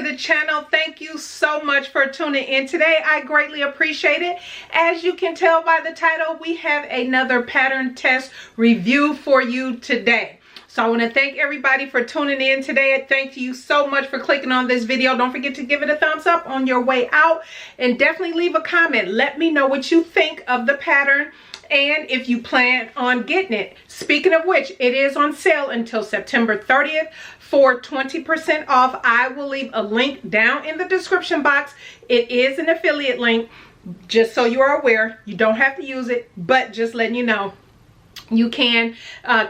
the channel. Thank you so much for tuning in today. I greatly appreciate it. As you can tell by the title, we have another pattern test review for you today. So I want to thank everybody for tuning in today. Thank you so much for clicking on this video. Don't forget to give it a thumbs up on your way out, and definitely leave a comment. Let me know what you think of the pattern and if you plan on getting it. Speaking of which, it is on sale until September 30th for 20% off. I will leave a link down in the description box. It is an affiliate link, just so you are aware. You don't have to use it, but just letting you know, you can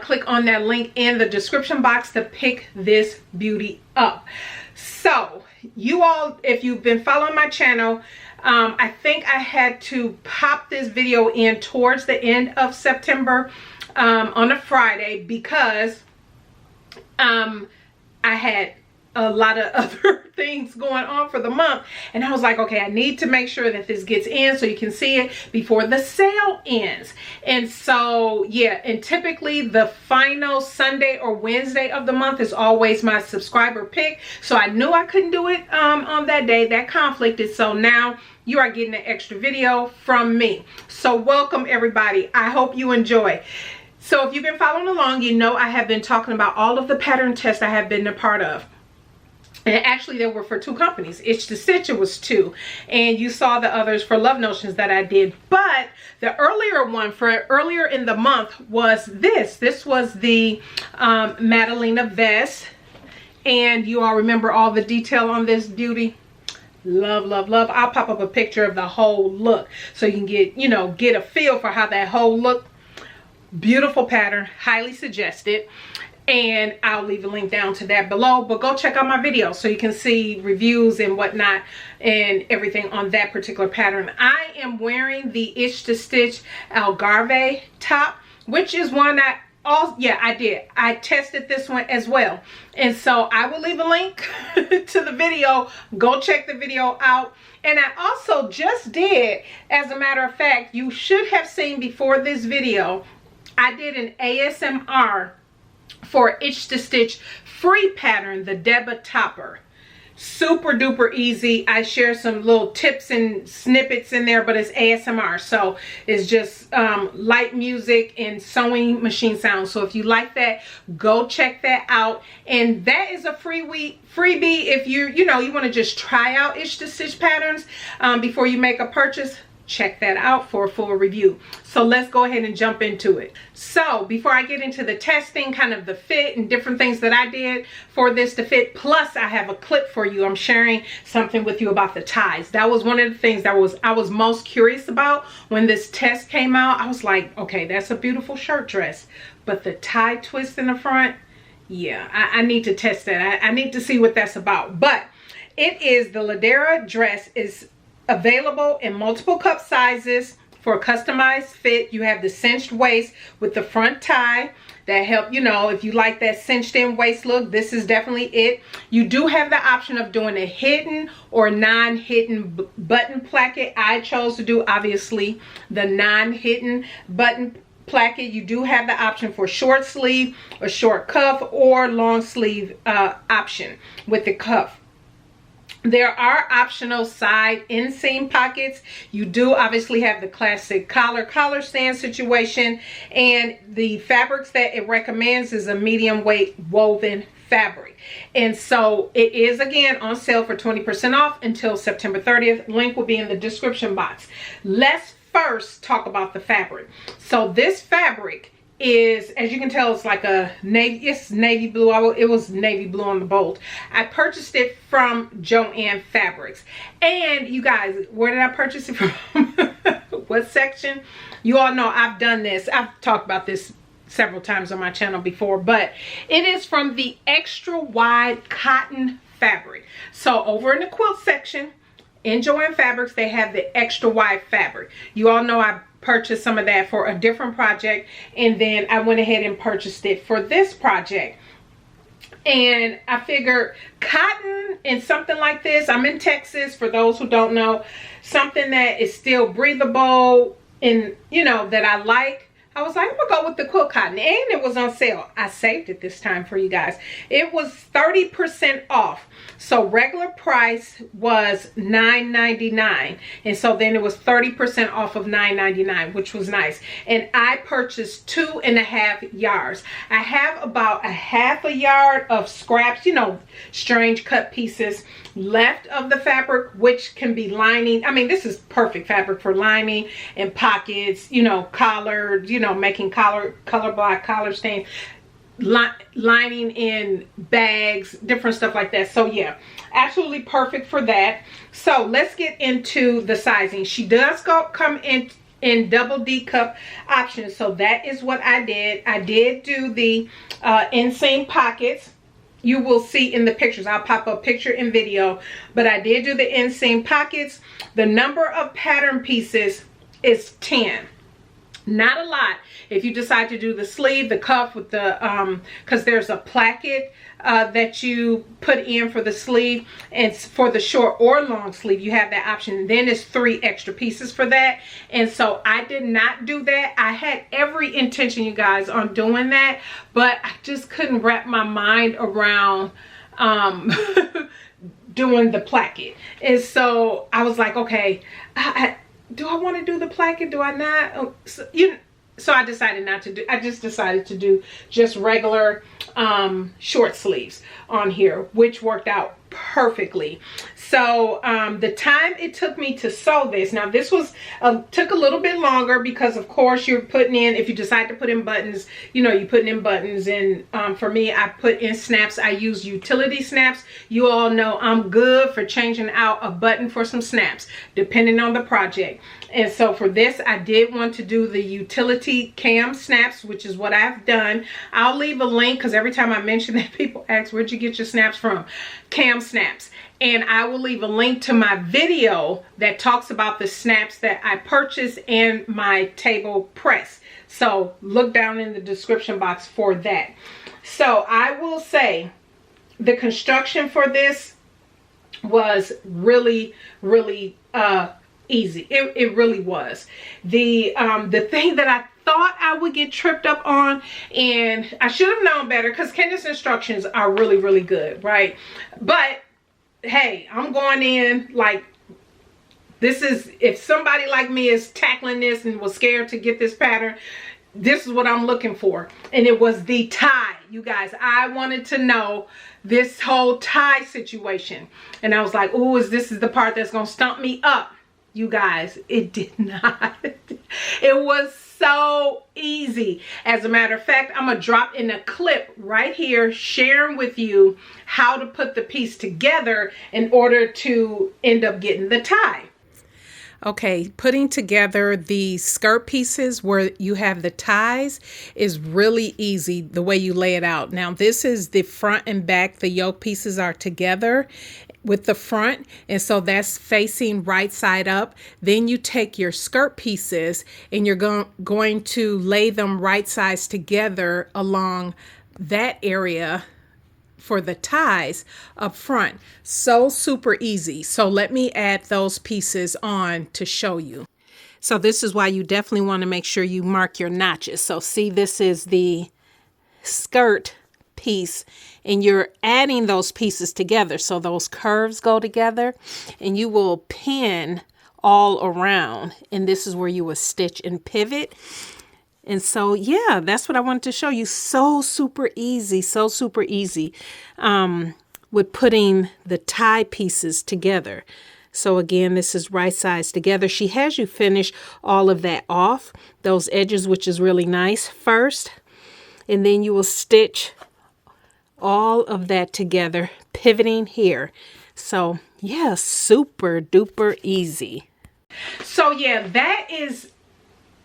click on that link in the description box to pick this beauty up. So you all, if you've been following my channel, I think I had to pop this video in towards the end of September on a Friday because I had a lot of other things going on for the month, and I was like, okay, I need to make sure that this gets in so you can see it before the sale ends. And so yeah, and typically the final Sunday or Wednesday of the month is always my subscriber pick, so I knew I couldn't do it on that day. That conflicted, so now you are getting an extra video from me. So welcome everybody. I hope you enjoy. So if you've been following along, you know I have been talking about all of the pattern tests I have been a part of. And actually they were for two companies. Stich to Stich, it was two, and you saw the others for Love Notions that I did. But the earlier one for earlier in the month was this was the Madalena vest, and you all remember all the detail on this beauty. Love, love, love. I'll pop up a picture of the whole look so you can get, you know, get a feel for how that whole look. Beautiful pattern, highly suggested, and I'll leave a link down to that below. But go check out my video so you can see reviews and whatnot and everything on that particular pattern. I am wearing the Stich to Stich Algarve top, which is one that I tested this one as well, and so I will leave a link to the video. Go check the video out. And I also just did, as a matter of fact, you should have seen before this video, I did an ASMR for Stich to Stich free pattern, the Deba Topper. Super duper easy. I share some little tips and snippets in there, but it's ASMR, so it's just light music and sewing machine sounds. So if you like that, go check that out. And that is a freebie if you want to just try out Stich to Stich patterns before you make a purchase. Check that out for a full review. So let's go ahead and jump into it. So before I get into the testing, kind of the fit and different things that I did for this to fit, plus I have a clip for you. I'm sharing something with you about the ties. That was one of the things that I was most curious about when this test came out. I was like, okay, that's a beautiful shirt dress, but the tie twist in the front, yeah, I need to test that. I need to see what that's about. But it is, the Ladera dress is available in multiple cup sizes for a customized fit. You have the cinched waist with the front tie that help, you know, if you like that cinched in waist look, this is definitely it. You do have the option of doing a hidden or non-hidden button placket. I chose to do obviously the non-hidden button placket. You do have the option for short sleeve, a short cuff, or long sleeve option with the cuff. There are optional side inseam pockets. You do obviously have the classic collar stand situation, and the fabrics that it recommends is a medium weight woven fabric. And so it is again on sale for 20% off until September 30th. Link will be in the description box. Let's first talk about the fabric. So this fabric is, as you can tell, it's like a navy, it's navy blue. It was navy blue on the bolt. I purchased it from JoAnn Fabrics. And you guys, where did I purchase it from? What section? You all know I've done this. I've talked about this several times on my channel before, but it is from the extra wide cotton fabric. So over in the quilt section in JoAnn Fabrics, they have the extra wide fabric. You all know I purchased some of that for a different project, and then I went ahead and purchased it for this project. And I figured cotton and something like this, I'm in Texas, for those who don't know, something that is still breathable and, you know, that I like. I I was like, I'm gonna go with the quilt cotton, and it was on sale. I saved it this time for you guys. It was 30% off. So regular price was $9.99, and so then it was 30% off of $9.99, which was nice. And I purchased 2.5 yards. I have about a half a yard of scraps, you know, strange cut pieces left of the fabric, which can be lining. I mean, this is perfect fabric for lining and pockets, you know, collar, you know, making color block, collar stains, lining in bags, different stuff like that. So yeah, absolutely perfect for that. So let's get into the sizing. She does come in double D cup options, so that is what I did. I did do the inseam pockets. You will see in the pictures. I'll pop up picture and video, but I did do the inseam pockets. The number of pattern pieces is 10. Not a lot. If you decide to do the sleeve, the cuff with the because there's a placket that you put in for the sleeve, and for the short or long sleeve you have that option. Then it's 3 extra pieces for that, and so I did not do that. I had every intention, you guys, on doing that, but I just couldn't wrap my mind around doing the placket. And so I was like, okay, do I want to do the placket? Do I not? So I decided not to do. I just decided to do just regular short sleeves on here, which worked out perfectly. So the time it took me to sew this, now this was took a little bit longer because of course you're putting in, if you decide to put in buttons, you know, you're putting in buttons, and for me, I put in snaps. I use utility snaps. You all know I'm good for changing out a button for some snaps depending on the project. And so for this, I did want to do the utility cam snaps, which is what I've done. I'll leave a link because every time I mention that, people ask, where'd you get your snaps from? Cam snaps. And I will leave a link to my video that talks about the snaps that I purchased and my table press. So look down in the description box for that. So I will say the construction for this was really, really easy. It really was. The thing that I thought I would get tripped up on, and I should have known better because Candace's instructions are really, really good, right? But hey, I'm going in like, this is, if somebody like me is tackling this and was scared to get this pattern, this is what I'm looking for. And it was the tie, you guys. I wanted to know this whole tie situation, and I was like, oh, this is the part that's gonna stump me up. You guys, it did not. It was so easy. As a matter of fact, I'm gonna drop in a clip right here sharing with you how to put the piece together in order to end up getting the tie. Okay, putting together the skirt pieces where you have the ties is really easy the way you lay it out. Now this is the front and back. The yoke pieces are together with the front, and so that's facing right side up. Then you take your skirt pieces and you're going to lay them right sides together along that area for the ties up front. So super easy. So let me add those pieces on to show you. So this is why you definitely want to make sure you mark your notches. So see, this is the skirt piece, and you're adding those pieces together so those curves go together, and you will pin all around, and this is where you will stitch and pivot. And so yeah, that's what I wanted to show you. So super easy, so super easy with putting the tie pieces together. So again, this is right sides together. She has you finish all of that off, those edges, which is really nice first, and then you will stitch all of that together, pivoting here. So yeah, super duper easy. So yeah, that is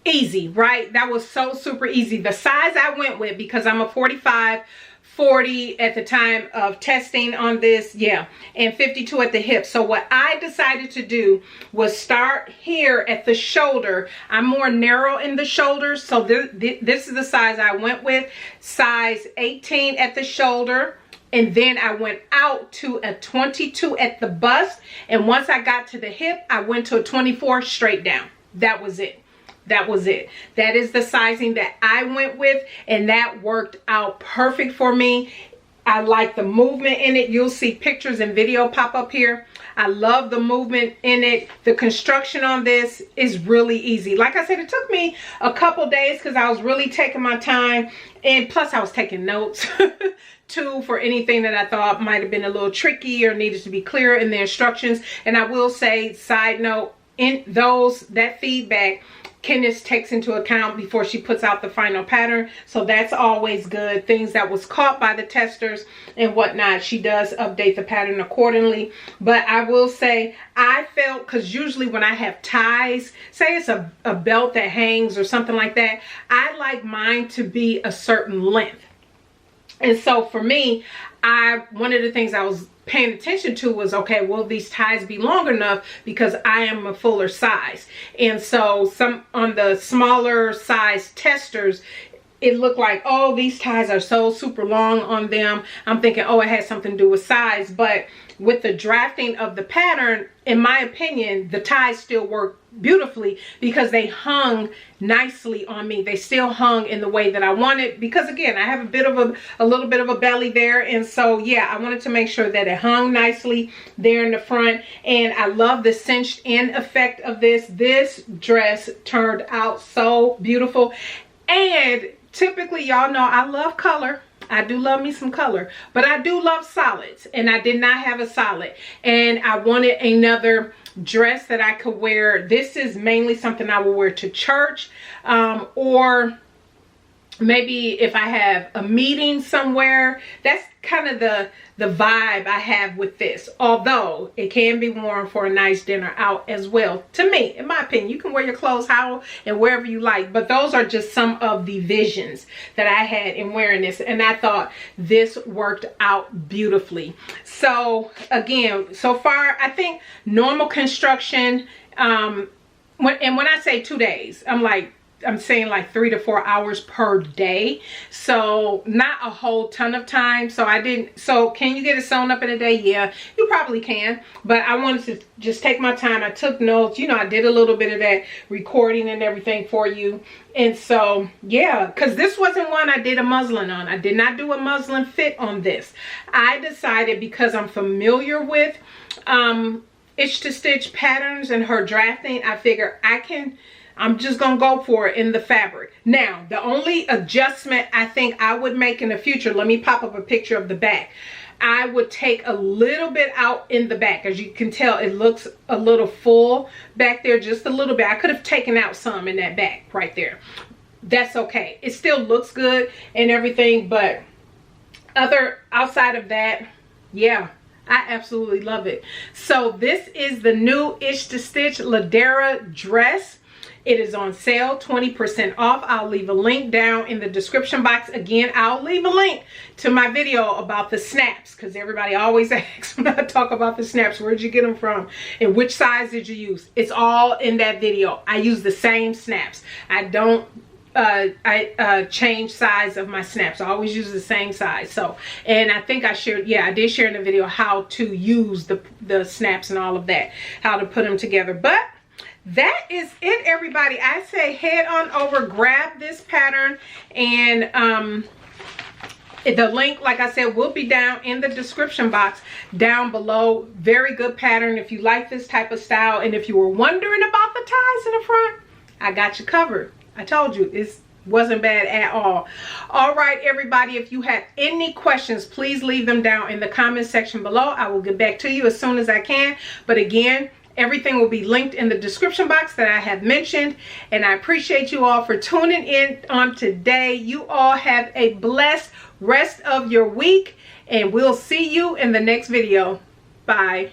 easy, right? That was so super easy. The size I went with, because I'm a 45-40 at the time of testing on this, yeah, and 52 at the hip. So what I decided to do was start here at the shoulder. I'm more narrow in the shoulders, so this is the size I went with, size 18 at the shoulder, and then I went out to a 22 at the bust, and once I got to the hip, I went to a 24 straight down. That was it. That was it. That is the sizing that I went with, and that worked out perfect for me. I like the movement in it. You'll see pictures and video pop up here. I love the movement in it. The construction on this is really easy. Like I said, it took me a couple days because I was really taking my time, and plus I was taking notes too for anything that I thought might have been a little tricky or needed to be clear in the instructions. And I will say, side note, in that feedback Candace takes into account before she puts out the final pattern, so that's always good. Things that was caught by the testers and whatnot, she does update the pattern accordingly. But I will say, I felt, because usually when I have ties, say it's a belt that hangs or something like that, I like mine to be a certain length. And so for me, one of the things I was paying attention to was, okay, will these ties be long enough, because I am a fuller size. And so some on the smaller size testers, it looked like, oh, these ties are so super long on them. I'm thinking, oh, it has something to do with size. But with the drafting of the pattern, in my opinion, the ties still work beautifully because they hung nicely on me. They still hung in the way that I wanted, because again, I have a little bit of a belly there, and so yeah, I wanted to make sure that it hung nicely there in the front. And I love the cinched in effect of this. This dress turned out so beautiful. And typically, y'all know I love color. I do love me some color, but I do love solids, and I did not have a solid, and I wanted another dress that I could wear. This is mainly something I will wear to church, or maybe if I have a meeting somewhere. That's kind of the vibe I have with this, although it can be worn for a nice dinner out as well. To me, in my opinion, you can wear your clothes how and wherever you like, but those are just some of the visions that I had in wearing this, and I thought this worked out beautifully. So again, so far I think normal construction, when I say 2 days, I'm saying like 3 to 4 hours per day, so not a whole ton of time. So can you get it sewn up in a day? Yeah, you probably can, but I wanted to just take my time. I took notes, you know, I did a little bit of that recording and everything for you. And so yeah, because this wasn't one I did a muslin on. I did not do a muslin fit on this. I decided, because I'm familiar with Itch to Stitch patterns and her drafting, I figure I'm just gonna go for it in the fabric. Now, the only adjustment I think I would make in the future, let me pop up a picture of the back. I would take a little bit out in the back. As you can tell, it looks a little full back there, just a little bit. I could have taken out some in that back right there. That's okay. It still looks good and everything, but outside of that, yeah, I absolutely love it. So this is the new Itch to Stitch Ladera dress. It is on sale, 20% off. I'll leave a link down in the description box. Again, I'll leave a link to my video about the snaps, because everybody always asks when I talk about the snaps, where'd you get them from and which size did you use? It's all in that video. I use the same snaps. I don't change size of my snaps. I always use the same size. So, and I think I shared, yeah, I did share in the video how to use the snaps and all of that, how to put them together. But that is it, everybody. I say head on over, grab this pattern, and the link, like I said, will be down in the description box down below. Very good pattern if you like this type of style. And if you were wondering about the ties in the front, I got you covered. I told you, it wasn't bad at all. All right, everybody, if you have any questions, please leave them down in the comment section below. I will get back to you as soon as I can. But again, everything will be linked in the description box that I have mentioned. And I appreciate you all for tuning in on today. You all have a blessed rest of your week, and we'll see you in the next video. Bye.